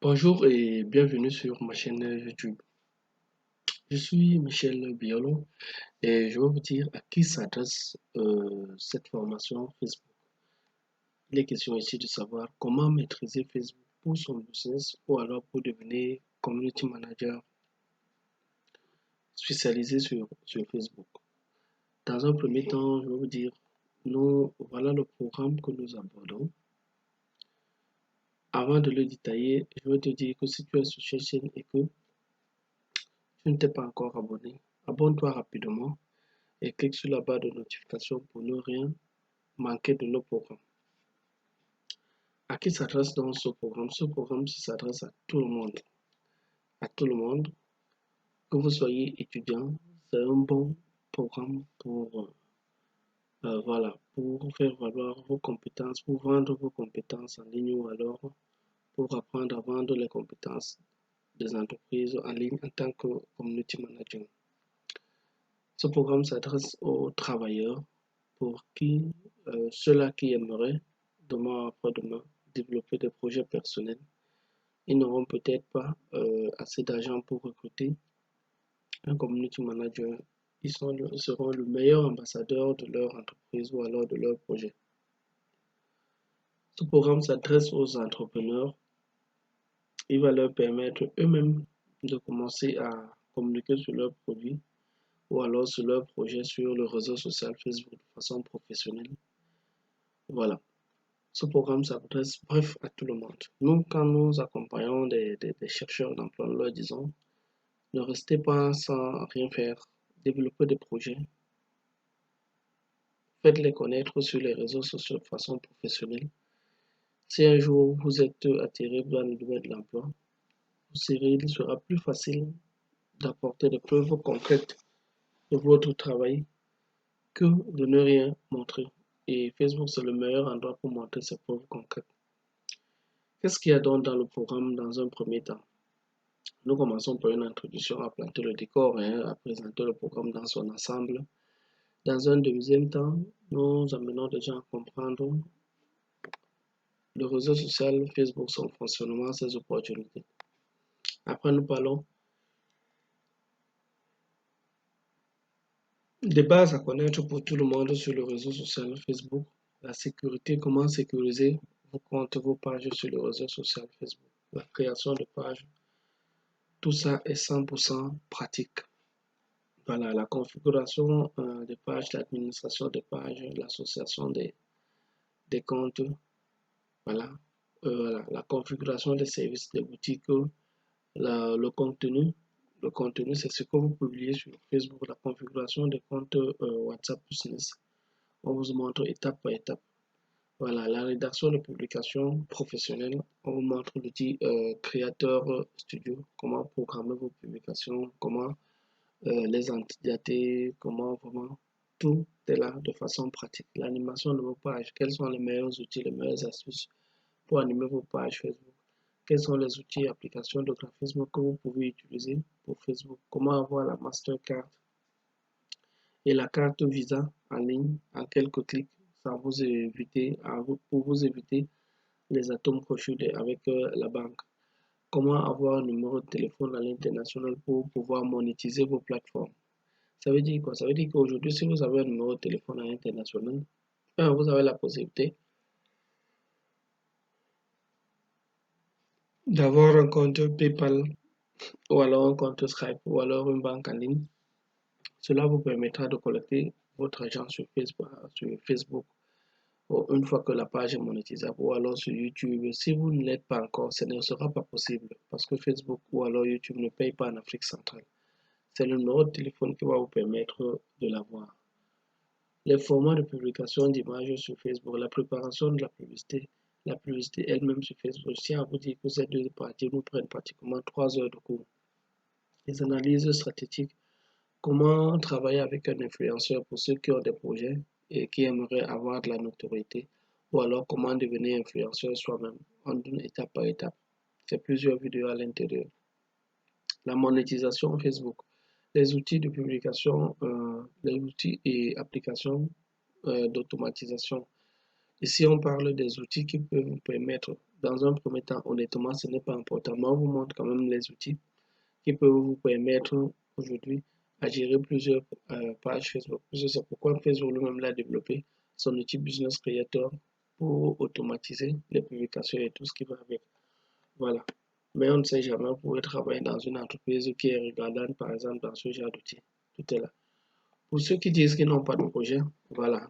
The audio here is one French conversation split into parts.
Bonjour et bienvenue sur ma chaîne YouTube. Je suis Michel Biolo et je vais vous dire à qui s'adresse cette formation Facebook. Il est question ici de savoir comment maîtriser Facebook pour son business ou alors pour devenir community manager spécialisé sur Facebook. Dans un premier temps, je vais vous dire, voilà le programme que nous abordons. Avant de le détailler, je vais te dire que si tu es sur cette chaîne et que tu ne t'es pas encore abonné, abonne-toi rapidement et clique sur la barre de notification pour ne rien manquer de nos programmes. À qui s'adresse donc ce programme? Ce programme s'adresse à tout le monde. À tout le monde, que vous soyez étudiant, c'est un bon programme pour faire valoir vos compétences, pour vendre vos compétences en ligne ou alors pour apprendre à vendre les compétences des entreprises en ligne en tant que community manager. Ce programme s'adresse aux travailleurs pour ceux-là qui aimeraient demain après-demain développer des projets personnels. Ils n'auront peut-être pas assez d'argent pour recruter un community manager. Ils seront le meilleur ambassadeur de leur entreprise ou alors de leur projet. Ce programme s'adresse aux entrepreneurs. Il va leur permettre eux-mêmes de commencer à communiquer sur leurs produits ou alors sur leurs projets sur le réseau social Facebook de façon professionnelle. Voilà. Ce programme s'adresse, bref, à tout le monde. Nous, quand nous accompagnons des chercheurs d'emploi, nous leur disons, ne restez pas sans rien faire, développez des projets, faites-les connaître sur les réseaux sociaux de façon professionnelle. Si un jour vous êtes attiré dans le domaine de l'emploi, il sera plus facile d'apporter des preuves concrètes de votre travail que de ne rien montrer. Et Facebook, c'est le meilleur endroit pour montrer ces preuves concrètes. Qu'est-ce qu'il y a donc dans le programme dans un premier temps? Nous commençons par une introduction à planter le décor et à présenter le programme dans son ensemble. Dans un deuxième temps, nous amenons les gens à comprendre le réseau social Facebook, son fonctionnement, ses opportunités. Après, nous parlons des bases à connaître pour tout le monde sur le réseau social Facebook, la sécurité, comment sécuriser vos comptes, vos pages sur le réseau social Facebook, la création de pages. Tout ça est 100% pratique. Voilà, la configuration des pages, l'administration des pages, l'association des comptes, voilà. Voilà, la configuration des services des boutiques, le contenu. Le contenu, c'est ce que vous publiez sur Facebook, la configuration des comptes WhatsApp Business. On vous montre étape par étape. Voilà, la rédaction de publications professionnelles. On vous montre l'outil Créateur Studio, comment programmer vos publications, comment les antidater, comment vraiment tout est là de façon pratique. L'animation de vos pages, quels sont les meilleurs outils, les meilleures astuces pour animer vos pages Facebook. Quels sont les outils et applications de graphisme que vous pouvez utiliser pour Facebook. Comment avoir la Mastercard et la carte Visa en ligne en quelques clics sans vous éviter, pour vous éviter les atomes crochus avec la banque. Comment avoir un numéro de téléphone à l'international pour pouvoir monétiser vos plateformes. Ça veut dire quoi? Ça veut dire qu'aujourd'hui, si vous avez un numéro de téléphone à l'international, vous avez la possibilité d'avoir un compte PayPal ou alors un compte Stripe ou alors une banque en ligne. Cela vous permettra de collecter votre argent sur Facebook une fois que la page est monétisable ou alors sur YouTube. Si vous ne l'êtes pas encore, ce ne sera pas possible parce que Facebook ou alors YouTube ne paye pas en Afrique centrale. C'est le numéro de téléphone qui va vous permettre de l'avoir. Les formats de publication d'images sur Facebook, la préparation de la publicité elle-même sur Facebook. Je tiens à vous dire que ces deux parties nous prennent pratiquement 3 heures de cours. Les analyses stratégiques, comment travailler avec un influenceur pour ceux qui ont des projets et qui aimeraient avoir de la notoriété, ou alors comment devenir influenceur soi-même, en une étape par étape. C'est plusieurs vidéos à l'intérieur. La monétisation Facebook, les outils de publication, les outils et applications d'automatisation. Ici, on parle des outils qui peuvent vous permettre, dans un premier temps, honnêtement, ce n'est pas important, mais on vous montre quand même les outils qui peuvent vous permettre aujourd'hui à gérer plusieurs pages Facebook. C'est pourquoi Facebook lui-même l'a développé, son outil Business Creator, pour automatiser les publications et tout ce qui va avec. Voilà. Mais on ne sait jamais, vous pouvez travailler dans une entreprise qui est regardante, par exemple, dans ce genre d'outils. Tout est là. Pour ceux qui disent qu'ils n'ont pas de projet, voilà.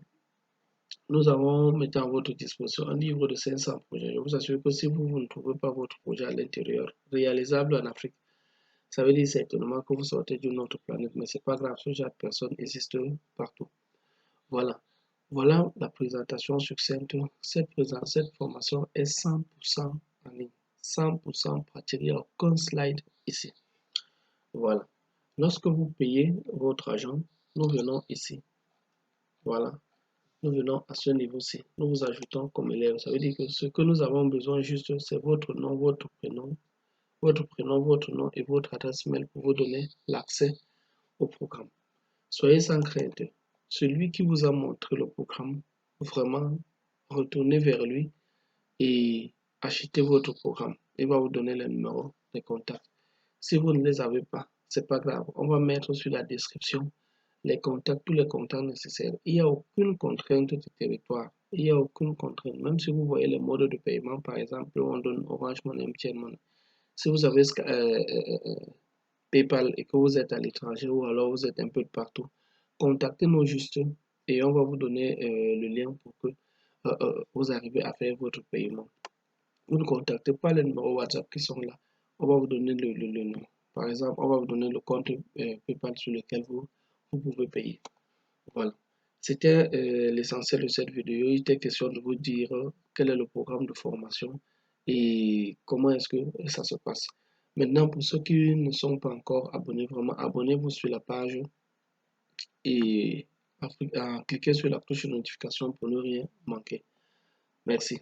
Nous avons mis à votre disposition un livre de 500 projets. Je vous assure que si vous ne trouvez pas votre projet à l'intérieur, réalisable en Afrique, ça veut dire certainement que vous sortez d'une autre planète, mais c'est pas grave, ce genre de personnes existe partout. Voilà. Voilà la présentation succincte. Cette formation est 100% en ligne, 100% pratique. Il n'y a aucun slide ici. Voilà. Lorsque vous payez votre argent, nous venons ici. Voilà. Nous venons à ce niveau-ci. Nous vous ajoutons comme élève. Ça veut dire que ce que nous avons besoin juste, c'est votre nom, votre nom et votre adresse mail pour vous donner l'accès au programme. Soyez sans crainte. Celui qui vous a montré le programme, vraiment, retournez vers lui et achetez votre programme. Il va vous donner les numéros des contacts. Si vous ne les avez pas, c'est pas grave. On va mettre sur la description les contacts, tous les contacts nécessaires. Il n'y a aucune contrainte de territoire. Il n'y a aucune contrainte. Même si vous voyez les modes de paiement, par exemple, on donne Orange Money, MTN Money. Si vous avez PayPal et que vous êtes à l'étranger ou alors vous êtes un peu de partout, contactez-nous juste et on va vous donner le lien pour que vous arrivez à faire votre paiement. Vous ne contactez pas les numéros WhatsApp qui sont là. On va vous donner le nom. Par exemple, on va vous donner le compte PayPal sur lequel vous pouvez payer. Voilà. C'était l'essentiel de cette vidéo. Il était question de vous dire quel est le programme de formation et comment est-ce que ça se passe. Maintenant, pour ceux qui ne sont pas encore abonnés, vraiment, abonnez-vous sur la page et cliquez sur la cloche de notification pour ne rien manquer. Merci.